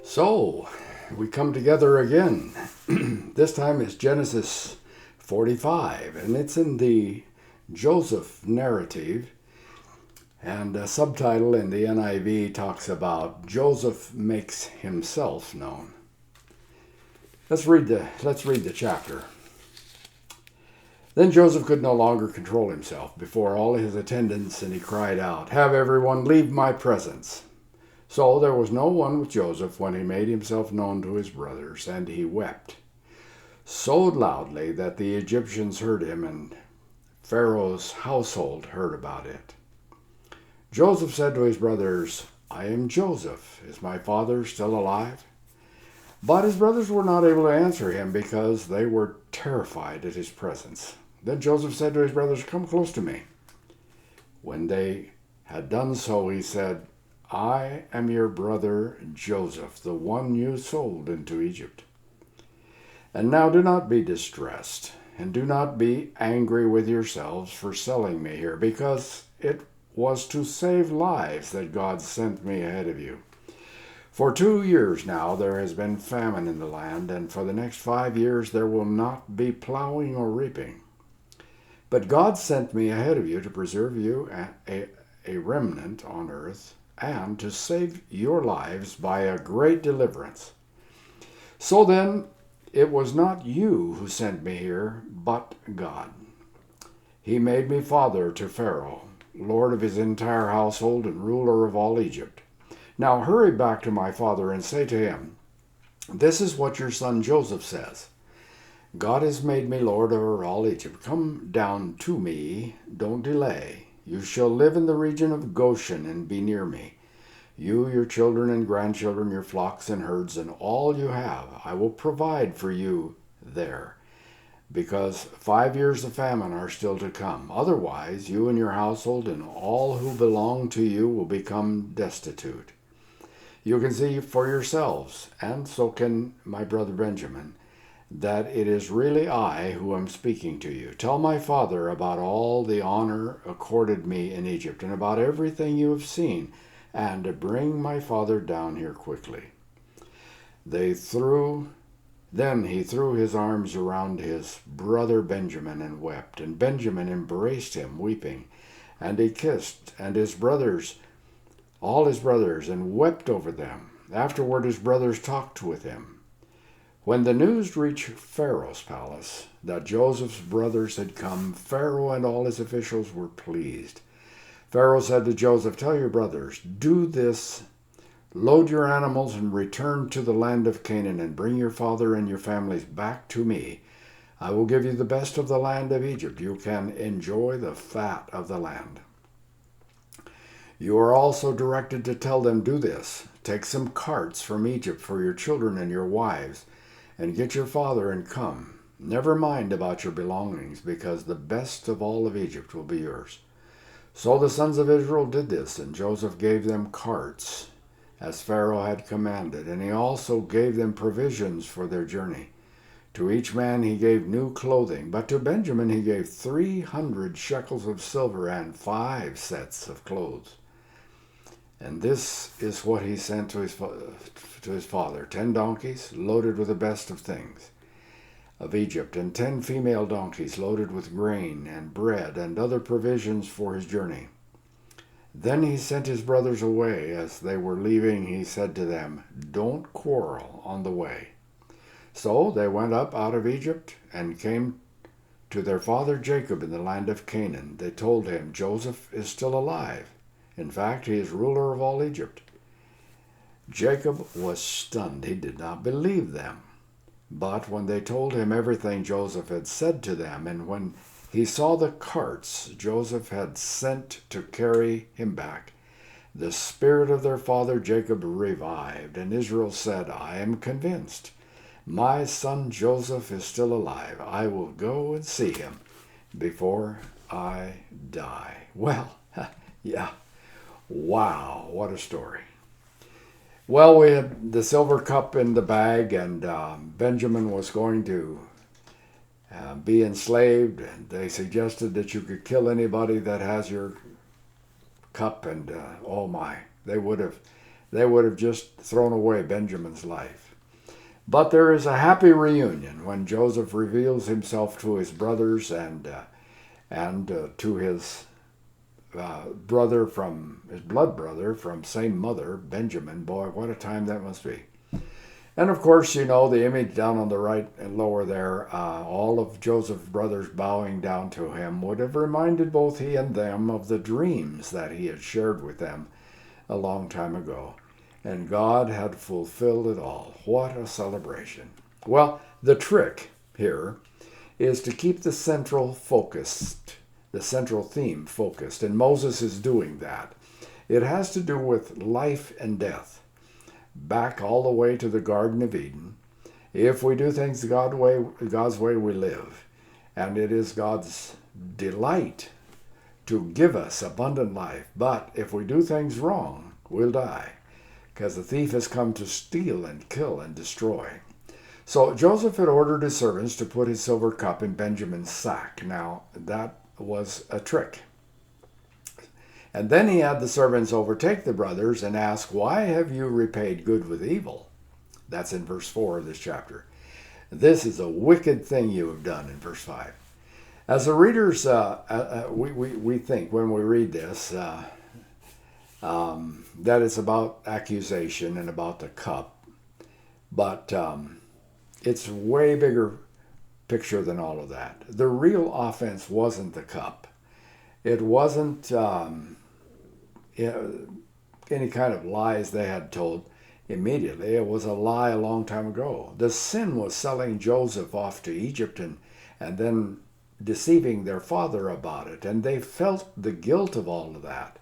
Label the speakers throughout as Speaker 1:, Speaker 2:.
Speaker 1: So, we come together again. This time it's Genesis 45, and it's in the Joseph narrative. And a subtitle in the NIV talks about Joseph makes himself known. Let's read the chapter. Then Joseph could no longer control himself before all his attendants, and he cried out, "Have everyone leave my presence." So there was no one with Joseph when he made himself known to his brothers, and he wept so loudly that the Egyptians heard him, and Pharaoh's household heard about it. Joseph said to his brothers, "I am Joseph. Is my father still alive?" But his brothers were not able to answer him because they were terrified at his presence. Then Joseph said to his brothers, "Come close to me." When they had done so, he said, "I am your brother Joseph, the one you sold into Egypt. And now do not be distressed, and do not be angry with yourselves for selling me here, because it was to save lives that God sent me ahead of you. For 2 years now there has been famine in the land, and for the next 5 years there will not be plowing or reaping. But God sent me ahead of you to preserve you a remnant on earth, and to save your lives by a great deliverance. So then, it was not you who sent me here, but God. He made me father to Pharaoh, lord of his entire household and ruler of all Egypt. Now hurry back to my father and say to him, 'This is what your son Joseph says. God has made me lord over all Egypt. Come down to me, don't delay. You shall live in the region of Goshen and be near me. You, your children and grandchildren, your flocks and herds, and all you have, I will provide for you there, because 5 years of famine are still to come. Otherwise, you and your household and all who belong to you will become destitute. You can see for yourselves, and so can my brother Benjamin, that it is really I who am speaking to you. Tell my father about all the honor accorded me in Egypt, and about everything you have seen, and bring my father down here quickly." Then he threw his arms around his brother Benjamin and wept, and Benjamin embraced him, weeping, and he kissed all his brothers, and wept over them. Afterward his brothers talked with him. When the news reached Pharaoh's palace that Joseph's brothers had come, Pharaoh and all his officials were pleased. Pharaoh said to Joseph, "Tell your brothers, do this, load your animals and return to the land of Canaan, and bring your father and your families back to me. I will give you the best of the land of Egypt. You can enjoy the fat of the land." You are also directed to tell them, "Do this, take some carts from Egypt for your children and your wives, and get your father and come. Never mind about your belongings, because the best of all of Egypt will be yours." So the sons of Israel did this, and Joseph gave them carts, as Pharaoh had commanded, and he also gave them provisions for their journey. To each man he gave new clothing, but to Benjamin he gave 300 shekels of silver and 5 sets of clothes. And this is what he sent to his father: 10 donkeys loaded with the best of things of Egypt, and 10 female donkeys loaded with grain and bread and other provisions for his journey. Then he sent his brothers away. As they were leaving, he said to them, "Don't quarrel on the way." So they went up out of Egypt and came to their father Jacob in the land of Canaan. They told him, "Joseph is still alive. In fact, he is ruler of all Egypt." Jacob was stunned. He did not believe them. But when they told him everything Joseph had said to them, and when he saw the carts Joseph had sent to carry him back, the spirit of their father Jacob revived, and Israel said, "I am convinced. My son Joseph is still alive. I will go and see him before I die." Well, yeah. Wow, what a story. Well, we had the silver cup in the bag, and Benjamin was going to be enslaved. And they suggested that you could kill anybody that has your cup, and oh my, they would have they would have just thrown away Benjamin's life. But there is a happy reunion when Joseph reveals himself to his brothers and to his brother from his blood brother from same mother, Benjamin. Boy, what a time that must be. And of course, you know, the image down on the right and lower there, all of Joseph's brothers bowing down to him would have reminded both he and them of the dreams that he had shared with them a long time ago. And God had fulfilled it all. What a celebration. Well, the trick here is to keep the central theme focused, and Moses is doing that. It has to do with life and death. Back all the way to the Garden of Eden. If we do things God's way, we live. And it is God's delight to give us abundant life. But if we do things wrong, we'll die. Because the thief has come to steal and kill and destroy. So Joseph had ordered his servants to put his silver cup in Benjamin's sack. Now, that was a trick. And then he had the servants overtake the brothers and ask, "Why have you repaid good with evil?" That's in verse 4 of this chapter. This is a wicked thing you have done in verse 5. As the readers, we think when we read this that it's about accusation and about the cup. But it's a way bigger picture than all of that. The real offense wasn't the cup. It wasn't any kind of lies they had told immediately. It was a lie a long time ago. The sin was selling Joseph off to Egypt and then deceiving their father about it. And they felt the guilt of all of that.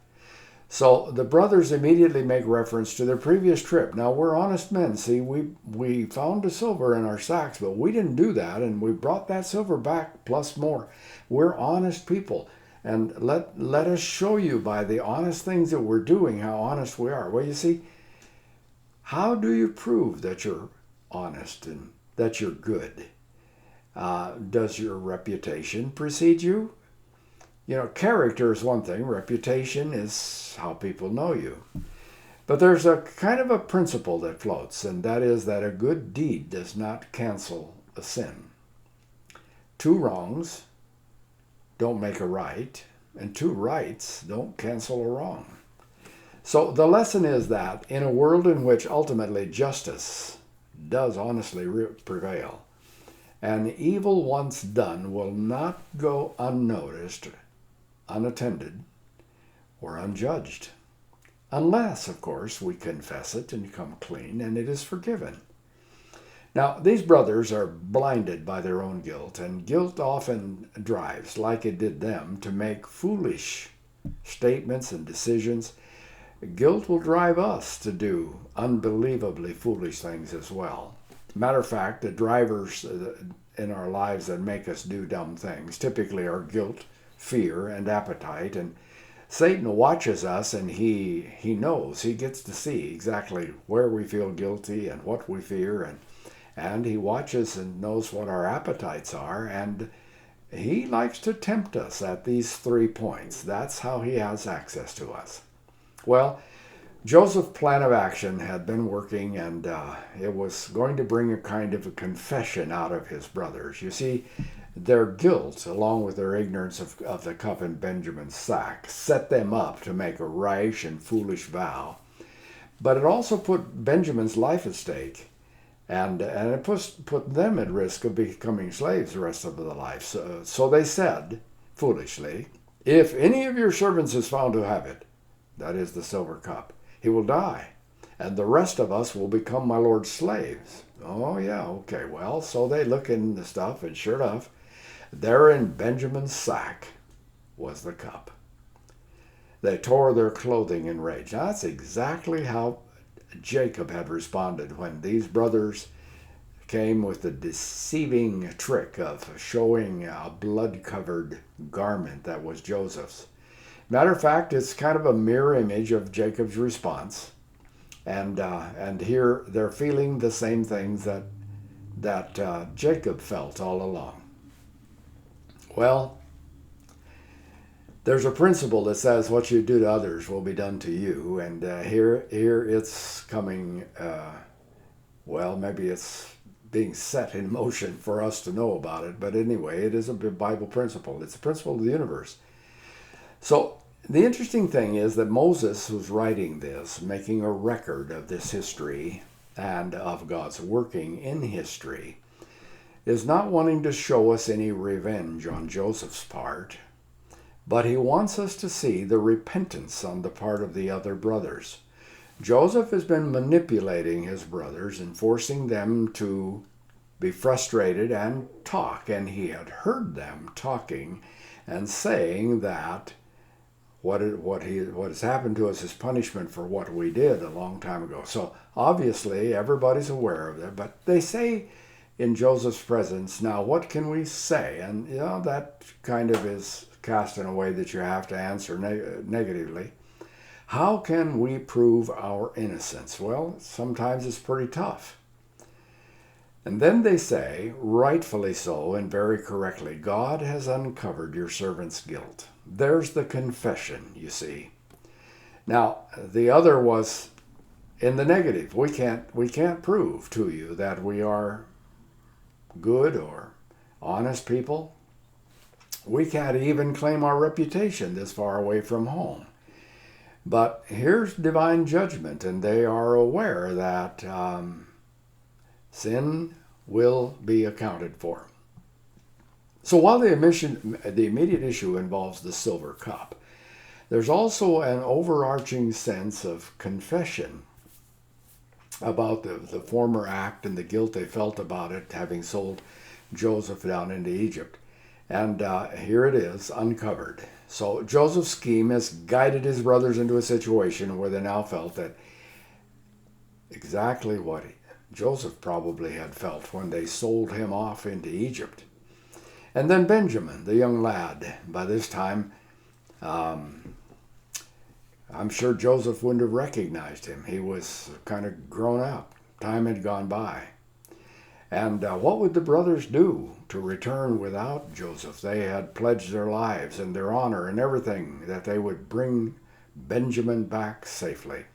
Speaker 1: So the brothers immediately make reference to their previous trip. Now, we're honest men. See, we found the silver in our sacks, but we didn't do that, and we brought that silver back plus more. We're honest people. And let us show you by the honest things that we're doing how honest we are. Well, you see, how do you prove that you're honest and that you're good? Does your reputation precede you? You know, character is one thing. Reputation is how people know you. But there's a kind of a principle that floats, and that is that a good deed does not cancel a sin. Two wrongs don't make a right, and two rights don't cancel a wrong. So the lesson is that in a world in which ultimately justice does honestly prevail, an evil once done will not go unnoticed, unattended, or unjudged. Unless, of course, we confess it and come clean, and it is forgiven. Now, these brothers are blinded by their own guilt, and guilt often drives, like it did them, to make foolish statements and decisions. Guilt will drive us to do unbelievably foolish things as well. Matter of fact, the drivers in our lives that make us do dumb things typically are guilt, fear, and appetite. And Satan watches us, and he knows, he gets to see exactly where we feel guilty and what we fear, and he watches and knows what our appetites are, and he likes to tempt us at these 3 points. That's how he has access to us. Well, Joseph's plan of action had been working, and it was going to bring a kind of a confession out of his brothers. You see, their guilt, along with their ignorance of the cup in Benjamin's sack, set them up to make a rash and foolish vow. But it also put Benjamin's life at stake. And it put them at risk of becoming slaves the rest of their life. So they said, foolishly, "If any of your servants is found to have it," that is the silver cup, "he will die, and the rest of us will become my Lord's slaves." Oh, yeah, okay, well, so they look in the stuff, and sure enough, there in Benjamin's sack was the cup. They tore their clothing in rage. Now, that's exactly how Jacob had responded when these brothers came with the deceiving trick of showing a blood-covered garment that was Joseph's. Matter of fact, it's kind of a mirror image of Jacob's response, and here they're feeling the same things that Jacob felt all along. Well, there's a principle that says what you do to others will be done to you, and here it's coming. Well, maybe it's being set in motion for us to know about it, but anyway, it is a Bible principle. It's a principle of the universe. So the interesting thing is that Moses was writing this, making a record of this history and of God's working in history, is not wanting to show us any revenge on Joseph's part, but he wants us to see the repentance on the part of the other brothers. Joseph has been manipulating his brothers and forcing them to be frustrated and talk, and he had heard them talking and saying that what has happened to us is punishment for what we did a long time ago. So obviously everybody's aware of that, but they say in Joseph's presence, now what can we say? And that kind of is cast in a way that you have to answer negatively. How can we prove our innocence? Well, sometimes it's pretty tough. And then they say, rightfully so and very correctly, God has uncovered your servant's guilt. There's the confession, you see. Now, the other was in the negative. We can't prove to you that we are good or honest people. We can't even claim our reputation this far away from home. But here's divine judgment, and they are aware that sin will be accounted for. So while the immediate issue involves the silver cup, there's also an overarching sense of confession about the former act and the guilt they felt about it, having sold Joseph down into Egypt. And here it is, uncovered. So Joseph's scheme has guided his brothers into a situation where they now felt that exactly what Joseph probably had felt when they sold him off into Egypt. And then Benjamin, the young lad, by this time, I'm sure Joseph wouldn't have recognized him. He was kind of grown up. Time had gone by. And what would the brothers do to return without Joseph? They had pledged their lives and their honor and everything that they would bring Benjamin back safely.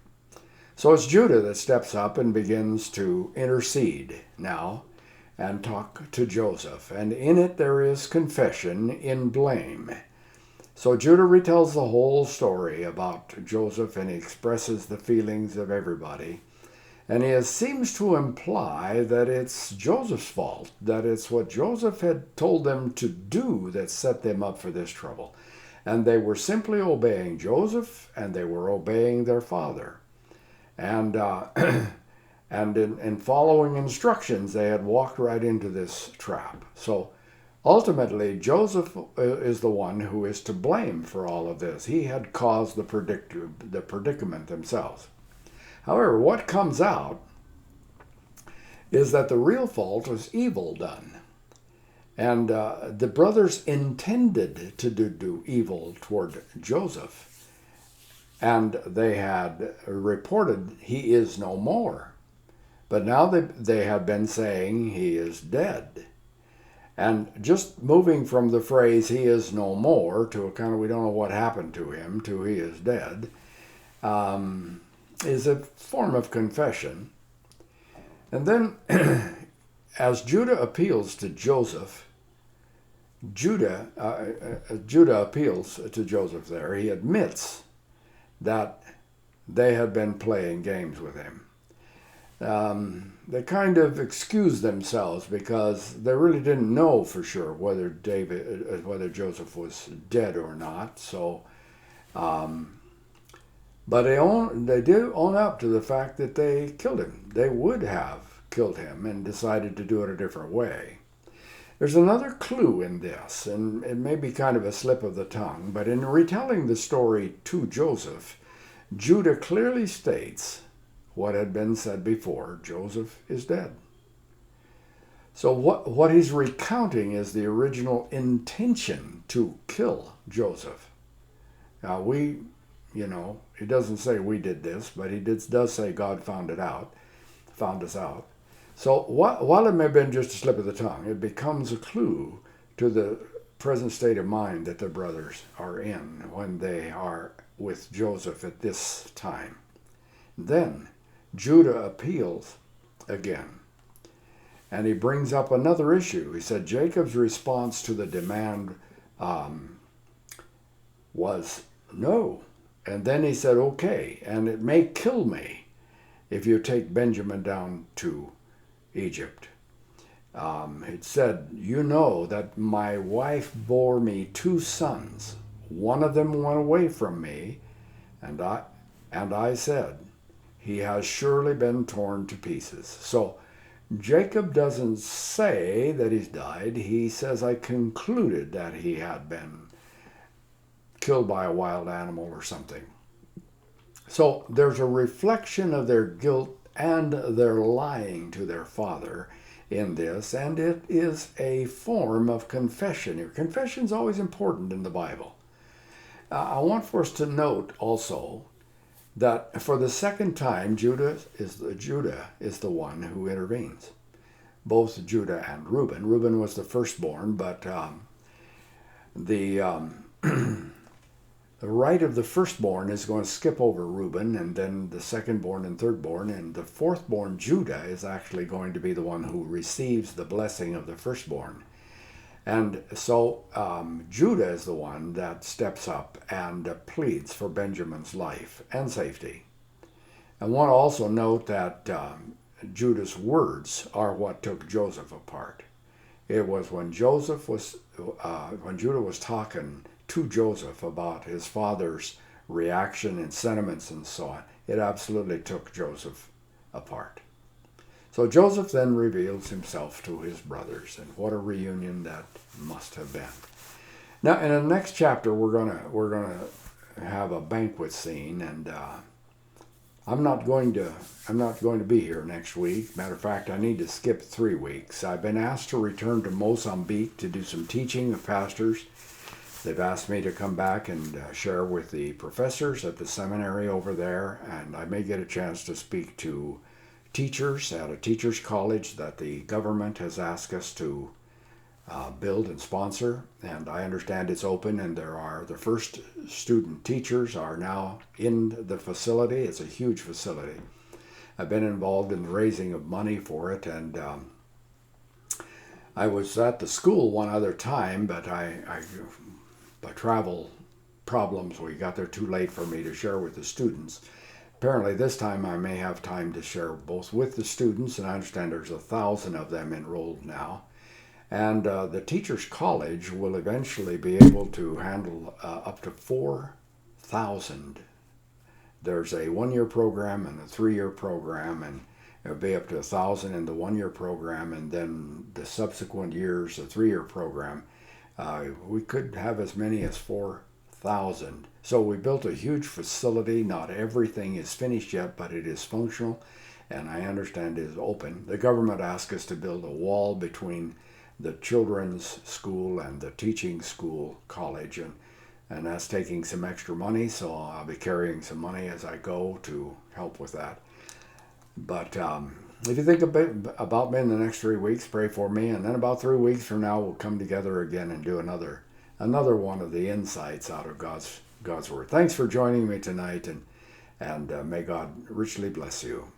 Speaker 1: So it's Judah that steps up and begins to intercede now and talk to Joseph. And in it there is confession in blame. So Judah retells the whole story about Joseph, and he expresses the feelings of everybody. And he seems to imply that it's Joseph's fault, that it's what Joseph had told them to do that set them up for this trouble. And they were simply obeying Joseph, and they were obeying their father. And and in following instructions, they had walked right into this trap. So ultimately, Joseph is the one who is to blame for all of this. He had caused the predicament themselves. However, what comes out is that the real fault was evil done. And the brothers intended to do evil toward Joseph. And they had reported, he is no more. But now they had been saying he is dead. And just moving from the phrase, he is no more, to a kind of, we don't know what happened to him, to he is dead, is a form of confession. And then, as Judah appeals to Joseph, Judah appeals to Joseph there. He admits that they had been playing games with him. They kind of excused themselves because they really didn't know for sure whether Joseph was dead or not. So, but they did own up to the fact that they killed him. They would have killed him and decided to do it a different way. There's another clue in this, and it may be kind of a slip of the tongue, but in retelling the story to Joseph, Judah clearly states what had been said before: Joseph is dead. So what he's recounting is the original intention to kill Joseph. Now he doesn't say we did this, but he does say God found us out. So while it may have been just a slip of the tongue, it becomes a clue to the present state of mind that the brothers are in when they are with Joseph at this time. Then Judah appeals again, and he brings up another issue. He said Jacob's response to the demand was no. And then he said, okay, and it may kill me if you take Benjamin down to Egypt. It said, you know that my wife bore me 2 sons. One of them went away from me, and I said, he has surely been torn to pieces. So Jacob doesn't say that he's died. He says, I concluded that he had been killed by a wild animal or something. So there's a reflection of their guilt and their lying to their father in this, and it is a form of confession. Confession is always important in the Bible. I want for us to note also that for the second time, Judah is the one who intervenes. Both Judah and Reuben. Reuben was the firstborn, but the right of the firstborn is going to skip over Reuben, and then the secondborn and thirdborn, and the fourthborn, Judah, is actually going to be the one who receives the blessing of the firstborn. And so Judah is the one that steps up and pleads for Benjamin's life and safety. I want to also note that Judah's words are what took Joseph apart. It was when Judah was talking to Joseph about his father's reaction and sentiments and so on, it absolutely took Joseph apart. So Joseph then reveals himself to his brothers, and what a reunion that must have been. Now, in the next chapter, we're gonna have a banquet scene, and I'm not going to be here next week. Matter of fact, I need to skip 3 weeks. I've been asked to return to Mozambique to do some teaching of pastors. They've asked me to come back and share with the professors at the seminary over there, and I may get a chance to speak to teachers at a teachers college that the government has asked us to build and sponsor, and I understand it's open, and the first student teachers are now in the facility. It's a huge facility. I've been involved in the raising of money for it, and I was at the school one other time, but by travel problems, we got there too late for me to share with the students. Apparently this time I may have time to share both with the students, and I understand there's 1,000 of them enrolled now. And the Teachers College will eventually be able to handle up to 4,000. There's a 1-year program and a 3-year program, and it'll be up to 1,000 in the 1-year program, and then the subsequent years, the 3-year program, we could have as many as 4,000. So we built a huge facility. Not everything is finished yet, but it is functional, and I understand it is open. The government asked us to build a wall between the children's school and the teaching school college, and that's taking some extra money, so I'll be carrying some money as I go to help with that. But if you think a bit about me in the next 3 weeks, pray for me, and then about 3 weeks from now we'll come together again and do another one of the insights out of God's Word. Thanks for joining me tonight, and may God richly bless you.